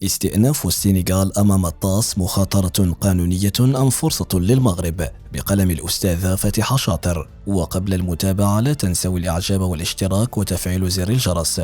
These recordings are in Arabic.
استئناف السنغال أمام الطاس مخاطرة قانونية أم فرصة للمغرب؟ بقلم الأستاذة فاتحة شاطر. وقبل المتابعة لا تنسوا الإعجاب والاشتراك وتفعيل زر الجرس.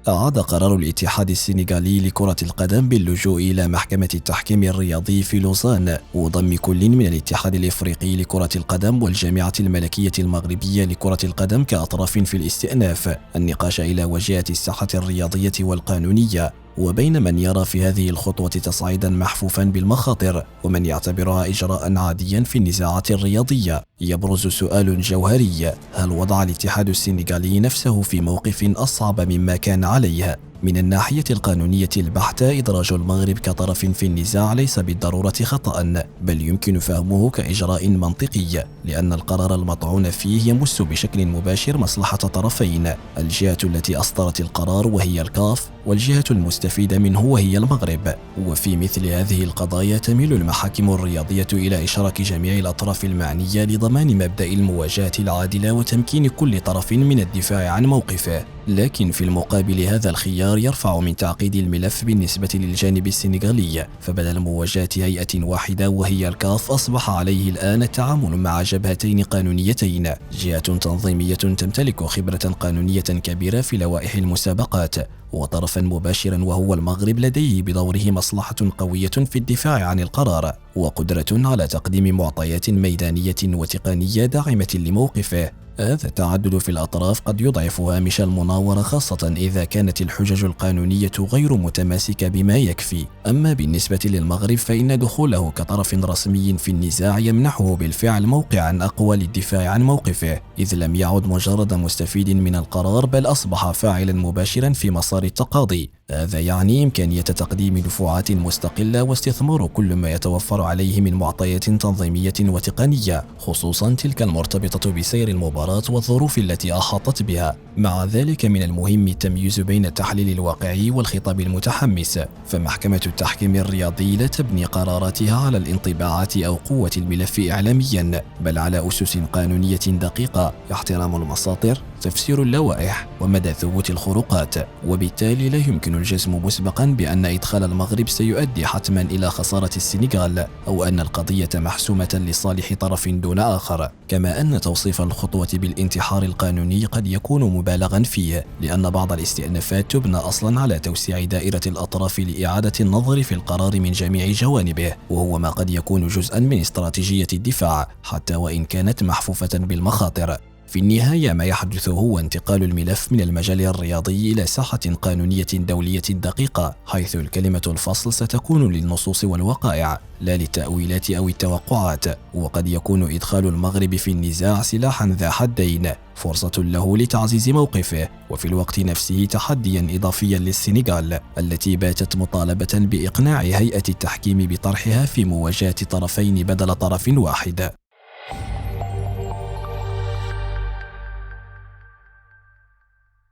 أعاد قرار الاتحاد السنغالي لكرة القدم باللجوء إلى محكمة التحكيم الرياضي في لوزان وضم كل من الاتحاد الإفريقي لكرة القدم والجامعة الملكية المغربية لكرة القدم كأطراف في الاستئناف النقاش إلى وجهة الساحة الرياضية والقانونية، وبين من يرى في هذه الخطوة تصعيدا محفوفا بالمخاطر ومن يعتبرها إجراء عاديا في النزاعات الرياضية، يبرز سؤال جوهري: هل وضع الاتحاد السنغالي نفسه في موقف أصعب مما كان عليه؟ من الناحية القانونية البحتة، إدراج المغرب كطرف في النزاع ليس بالضرورة خطأ، بل يمكن فهمه كإجراء منطقي، لأن القرار المطعون فيه يمس بشكل مباشر مصلحة طرفين: الجهة التي أصدرت القرار وهي الكاف، والجهة المستفيدة منه وهي المغرب. وفي مثل هذه القضايا تميل المحاكم الرياضية إلى إشراك جميع الأطراف المعنية لضمان مبدأ المواجهة العادلة وتمكين كل طرف من الدفاع عن موقفه. لكن في المقابل هذا الخيار يرفع من تعقيد الملف بالنسبة للجانب السنغالي، فبدل مواجهة هيئة واحدة وهي الكاف أصبح عليه الآن التعامل مع جبهتين قانونيتين: جهة تنظيمية تمتلك خبرة قانونية كبيرة في لوائح المسابقات، وطرفا مباشرا وهو المغرب لديه بدوره مصلحة قوية في الدفاع عن القرار وقدرة على تقديم معطيات ميدانية وتقنية داعمة لموقفه. هذا التعدد في الأطراف قد يضعف هامش المناورة، خاصة إذا كانت الحجج القانونية غير متماسكة بما يكفي. أما بالنسبة للمغرب فإن دخوله كطرف رسمي في النزاع يمنحه بالفعل موقعا أقوى للدفاع عن موقفه، إذ لم يعد مجرد مستفيد من القرار بل أصبح فاعلا مباشرا في مسار التقاضي. هذا يعني إمكانية تقديم دفعات مستقلة واستثمار كل ما يتوفر عليه من معطيات تنظيمية وتقنية، خصوصا تلك المرتبطة بسير المباراة والظروف التي أحاطت بها. مع ذلك من المهم التمييز بين التحليل الواقعي والخطاب المتحمس، فمحكمة التحكيم الرياضي لا تبني قراراتها على الانطباعات أو قوة الملف إعلاميا، بل على أسس قانونية دقيقة: احترام المساطر، تفسير اللوائح، ومدى ثبوت الخروقات. وبالتالي لا يمكن الجزم مسبقا بأن إدخال المغرب سيؤدي حتما إلى خسارة السنغال، أو أن القضية محسومة لصالح طرف دون آخر. كما أن توصيف الخطوة بالانتحار القانوني قد يكون مبالغا فيه، لأن بعض الاستئنافات تبنى أصلا على توسيع دائرة الأطراف لإعادة النظر في القرار من جميع جوانبه، وهو ما قد يكون جزءا من استراتيجية الدفاع حتى وإن كانت محفوفة بالمخاطر. في النهاية ما يحدث هو انتقال الملف من المجال الرياضي إلى ساحة قانونية دولية دقيقة، حيث الكلمة الفصل ستكون للنصوص والوقائع لا للتأويلات أو التوقعات. وقد يكون إدخال المغرب في النزاع سلاحا ذا حدين: فرصة له لتعزيز موقفه، وفي الوقت نفسه تحديا إضافيا للسنغال التي باتت مطالبة بإقناع هيئة التحكيم بطرحها في مواجهة طرفين بدل طرف واحد.